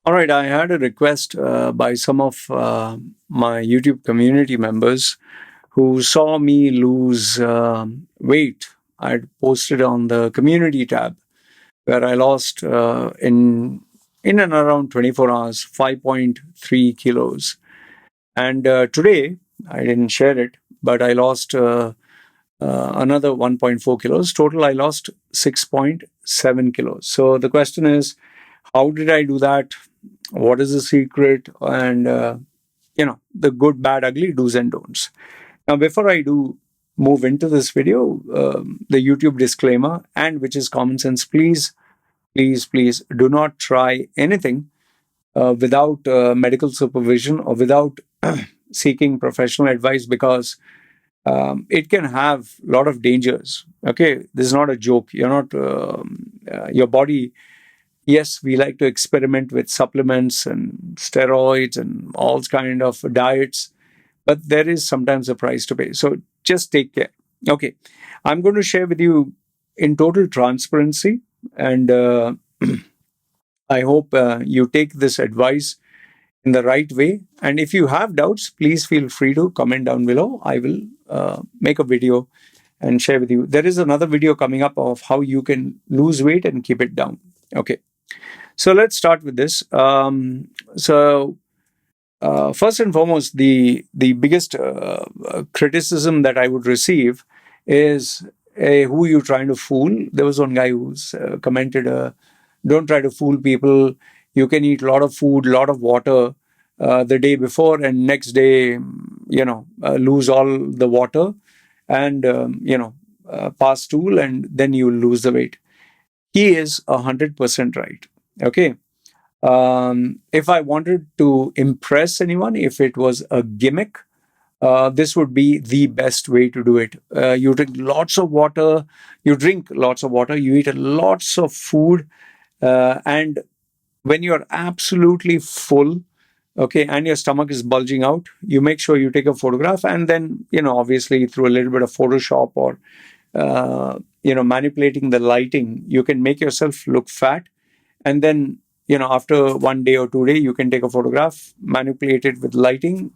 All right, I had a request by some of my YouTube community members who saw me lose weight. I'd posted on the community tab where I lost in and around 24 hours 5.3 kilos. And today I didn't share it, but I lost another 1.4 kilos. Total, I lost 6.7 kilos. So the question is, how did I do that? What is the secret? And the good, bad, ugly do's and don'ts. Now, before I do move into this video, the YouTube disclaimer, and which is common sense, please do not try anything without medical supervision or without seeking professional advice, because it can have a lot of dangers. Okay, this is not a joke. You're not your body. Yes, we like to experiment with supplements and steroids and all kind of diets, but there is sometimes a price to pay. So just take care. Okay, I'm going to share with you in total transparency, and I hope you take this advice in the right way. And if you have doubts, please feel free to comment down below. I will make a video and share with you. There is another video coming up of how you can lose weight and keep it down. Okay. So let's start with this. First and foremost, the biggest criticism that I would receive is, who you trying to fool? There was one guy who's commented, "Don't try to fool people. You can eat a lot of food, a lot of water the day before, and next day, lose all the water, and pass stool, and then you lose the weight." He is 100% right. Okay. If I wanted to impress anyone, if it was a gimmick, this would be the best way to do it. You drink lots of water, you eat lots of food, and when you're absolutely full, okay, and your stomach is bulging out, you make sure you take a photograph, and then, obviously through a little bit of Photoshop or, manipulating the lighting, you can make yourself look fat. And then, after 1 day or 2 days, you can take a photograph, manipulate it with lighting.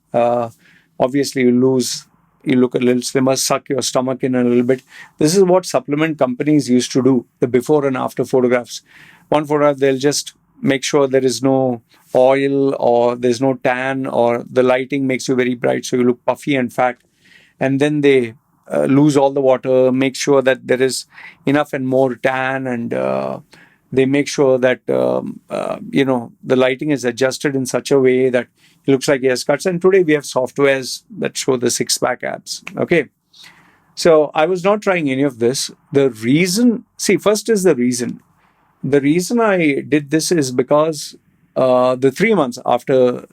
Obviously, you look a little slimmer, suck your stomach in a little bit. This is what supplement companies used to do, the before and after photographs. One photograph, they'll just make sure there is no oil or there's no tan, or the lighting makes you very bright, so you look puffy and fat. And then they lose all the water, make sure that there is enough and more tan, and they make sure that the lighting is adjusted in such a way that it looks like he has cuts. And today we have softwares that show the six-pack abs. Okay, so I was not trying any of this. The reason, first is the reason. The reason I did this is because the 3 months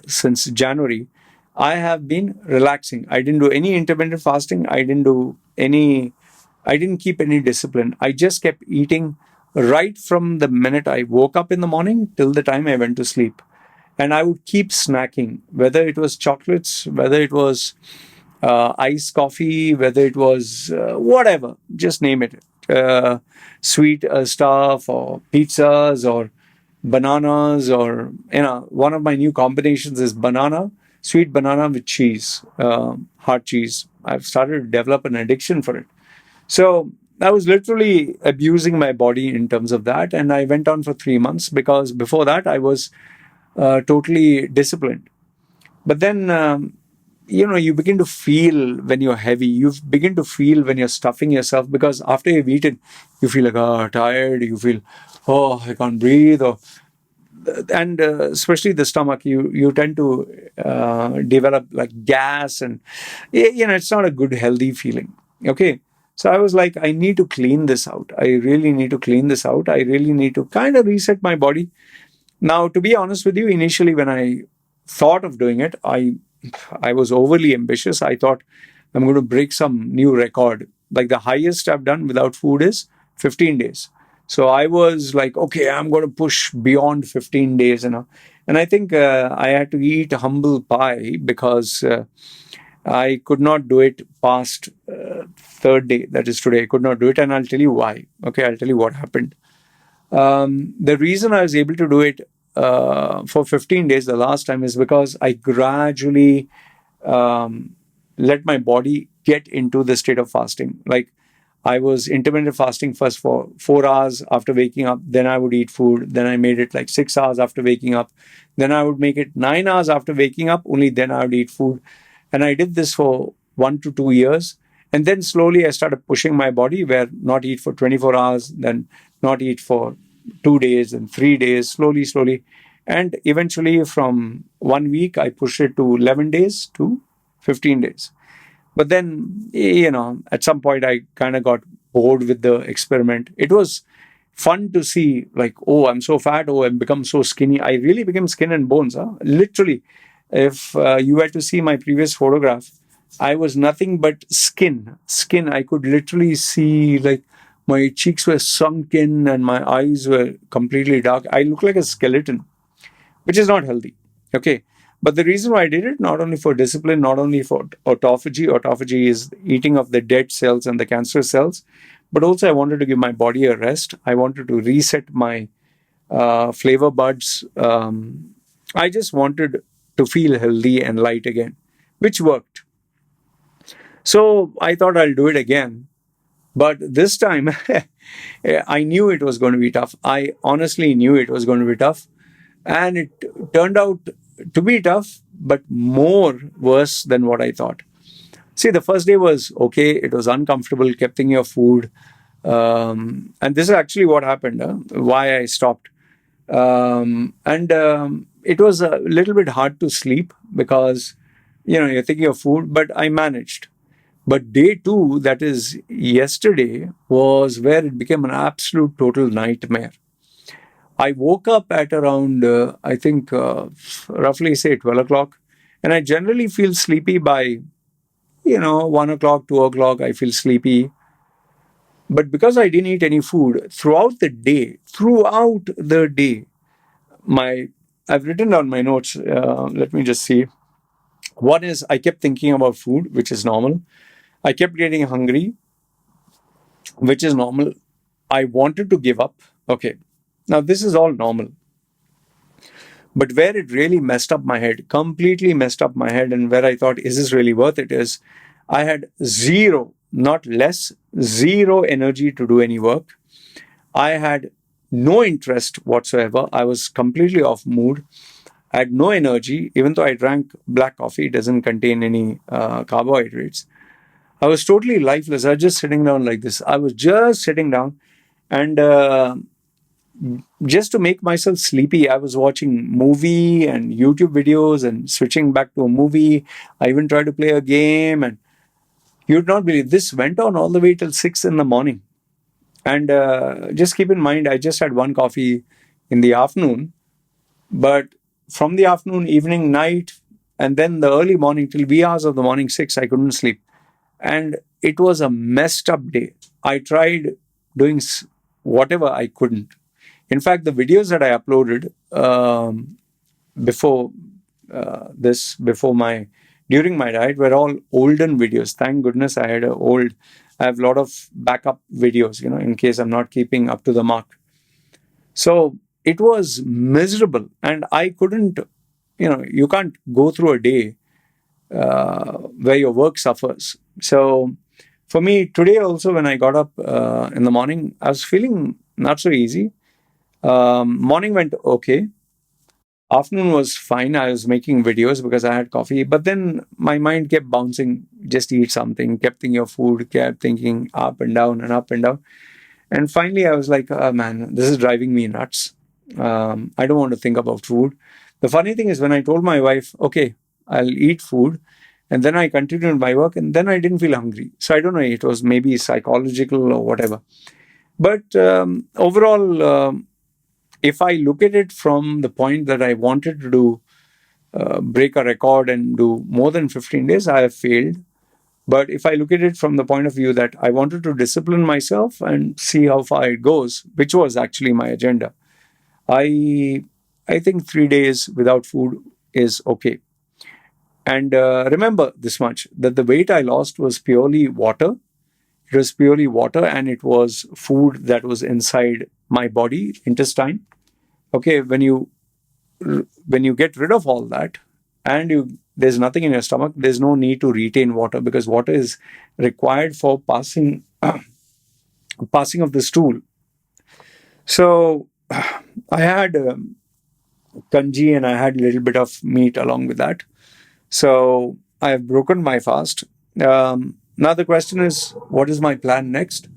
since January, I have been relaxing. I didn't do any intermittent fasting. I didn't keep any discipline. I just kept eating right from the minute I woke up in the morning till the time I went to sleep. And I would keep snacking, whether it was chocolates, whether it was iced coffee, whether it was whatever, just name it. Sweet stuff, or pizzas, or bananas, or, one of my new combinations is sweet banana with cheese, hard cheese. I've started to develop an addiction for it. So I was literally abusing my body in terms of that. And I went on for 3 months, because before that I was totally disciplined. But then, you begin to feel when you're heavy, you begin to feel when you're stuffing yourself, because after you've eaten, you feel like, tired, you feel, I can't breathe, and especially the stomach, you tend to develop like gas, and it's not a good healthy feeling. Okay, so I was like, I need to clean this out. I really need to clean this out. I really need to kind of reset my body. Now, to be honest with you, initially when I thought of doing it, I was overly ambitious. I thought I'm going to break some new record. Like, the highest I've done without food is 15 days. So I was like, okay, I'm going to push beyond 15 days, And I think I had to eat humble pie, because I could not do it past third day. That is today. I could not do it. And I'll tell you why. Okay, I'll tell you what happened. The reason I was able to do it for 15 days the last time is because I gradually let my body get into the state of fasting. Like, I was intermittent fasting first for 4 hours after waking up. Then I would eat food. Then I made it like 6 hours after waking up. Then I would make it 9 hours after waking up. Only then I would eat food. And I did this for 1 to 2 years. And then slowly I started pushing my body where not eat for 24 hours, then not eat for 2 days and 3 days, slowly, slowly. And eventually from 1 week, I pushed it to 11 days to 15 days. But then, at some point, I kind of got bored with the experiment. It was fun to see, like, oh, I'm so fat. Oh, I've become so skinny. I really became skin and bones. Huh? Literally, if you were to see my previous photograph, I was nothing but skin. Skin. I could literally see, like, my cheeks were sunken and my eyes were completely dark. I look like a skeleton, which is not healthy. Okay. But the reason why I did it, not only for discipline, not only for autophagy is eating of the dead cells and the cancerous cells, but also I wanted to give my body a rest. I wanted to reset my flavor buds. I just wanted to feel healthy and light again, which worked. So I thought I'll do it again. But this time, I knew it was going to be tough. I honestly knew it was going to be tough. And it turned out to be tough, but more worse than what I thought. See, the first day was okay. It was uncomfortable, kept thinking of food. And this is actually what happened, why I stopped. And it was a little bit hard to sleep because, you're thinking of food, but I managed. But day two, that is yesterday, was where it became an absolute total nightmare. I woke up at around, I think, roughly say 12 o'clock. And I generally feel sleepy by, 1 o'clock, 2 o'clock, I feel sleepy. But because I didn't eat any food throughout the day, I've written down my notes. Let me just see. One is I kept thinking about food, which is normal. I kept getting hungry, which is normal. I wanted to give up. Okay. Now, this is all normal. But where it really messed up my head, completely messed up my head, and where I thought, is this really worth it, is I had zero, not less, zero energy to do any work. I had no interest whatsoever. I was completely off mood. I had no energy, even though I drank black coffee. It doesn't contain any carbohydrates. I was totally lifeless. I was just sitting down like this. I was just sitting down, and just to make myself sleepy, I was watching movie and YouTube videos and switching back to a movie. I even tried to play a game, and you'd not believe this went on all the way till 6 in the morning. And just keep in mind, I just had one coffee in the afternoon, but from the afternoon, evening, night, and then the early morning till wee hours of the morning, 6, I couldn't sleep. And it was a messed up day. I tried doing whatever I couldn't. In fact, the videos that I uploaded before during my diet were all olden videos. Thank goodness I have a lot of backup videos, in case I'm not keeping up to the mark. So it was miserable, and I couldn't, you can't go through a day where your work suffers. So for me, today also, when I got up in the morning, I was feeling not so easy. Morning went okay. Afternoon was fine. I was making videos because I had coffee. But then my mind kept bouncing, just eat something, kept thinking of food, kept thinking up and down and up and down. And finally, I was like, oh, man, this is driving me nuts. I don't want to think about food. The funny thing is, when I told my wife, okay, I'll eat food, and then I continued my work, and then I didn't feel hungry. So I don't know, it was maybe psychological or whatever. But overall, if I look at it from the point that I wanted to do, break a record and do more than 15 days, I have failed. But if I look at it from the point of view that I wanted to discipline myself and see how far it goes, which was actually my agenda, I think 3 days without food is okay. And remember this much, that the weight I lost was purely water. It was purely water, and it was food that was inside my body, intestine. Okay, when you when you get rid of all that, and there's nothing in your stomach, there's no need to retain water, because water is required for passing of the stool. So I had kanji, and I had a little bit of meat along with that. So I have broken my fast. Now the question is, what is my plan next?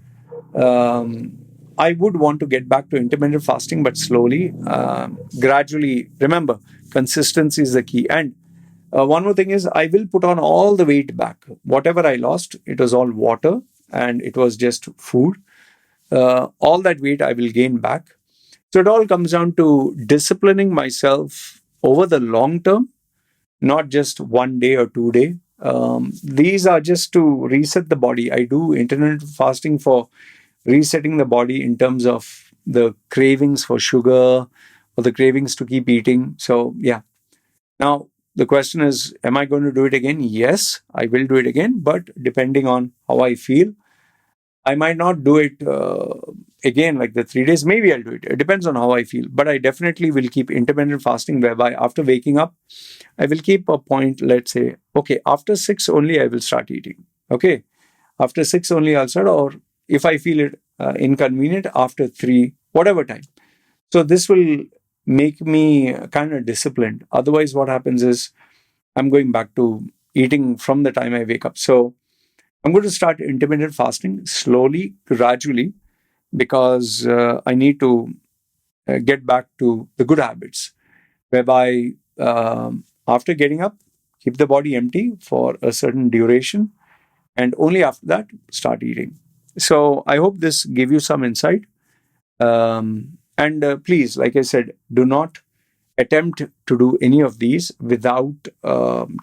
Um, I would want to get back to intermittent fasting, but slowly, gradually. Remember, consistency is the key. And one more thing is, I will put on all the weight back. Whatever I lost, it was all water and it was just food. All that weight I will gain back. So it all comes down to disciplining myself over the long term, not just 1 day or 2 day. These are just to reset the body. I do intermittent fasting for resetting the body in terms of the cravings for sugar or the cravings to keep eating. So, yeah. Now, the question is, am I going to do it again? Yes, I will do it again, but depending on how I feel, I might not do it again like the 3 days. Maybe I'll do it. It depends on how I feel. But I definitely will keep intermittent fasting, whereby after waking up, I will keep a point. Let's say, okay, after 6 only, I will start eating. Okay. After 6 only, I'll start. Or if I feel it inconvenient, after 3, whatever time. So this will make me kind of disciplined. Otherwise, what happens is I'm going back to eating from the time I wake up. So I'm going to start intermittent fasting slowly, gradually, because I need to get back to the good habits, whereby after getting up, keep the body empty for a certain duration, and only after that, start eating. So I hope this gave you some insight. And please, like I said, do not attempt to do any of these without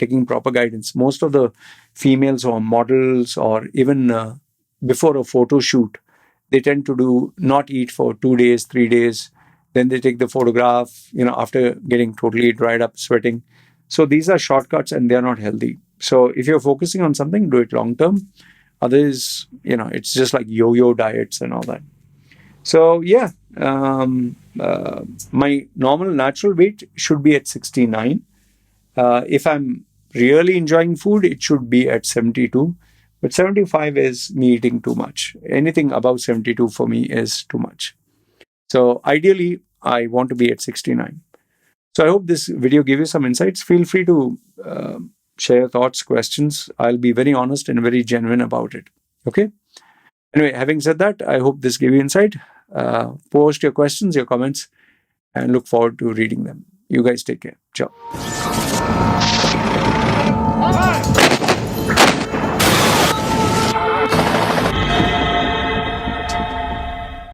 taking proper guidance. Most of the females or models, or even before a photo shoot, they tend to do not eat for 2 days, 3 days. Then they take the photograph, after getting totally dried up, sweating. So these are shortcuts and they are not healthy. So if you're focusing on something, do it long term. Others, it's just like yo-yo diets and all that. So yeah, my normal natural weight should be at 69. If I'm really enjoying food, it should be at 72. But 75 is me eating too much. Anything above 72 for me is too much. So ideally, I want to be at 69. So I hope this video gave you some insights. Feel free to share thoughts, questions. I'll be very honest and very genuine about it. Okay. Anyway, having said that, I hope this gave you insight. Post your questions, your comments, and look forward to reading them. You guys take care. Ciao.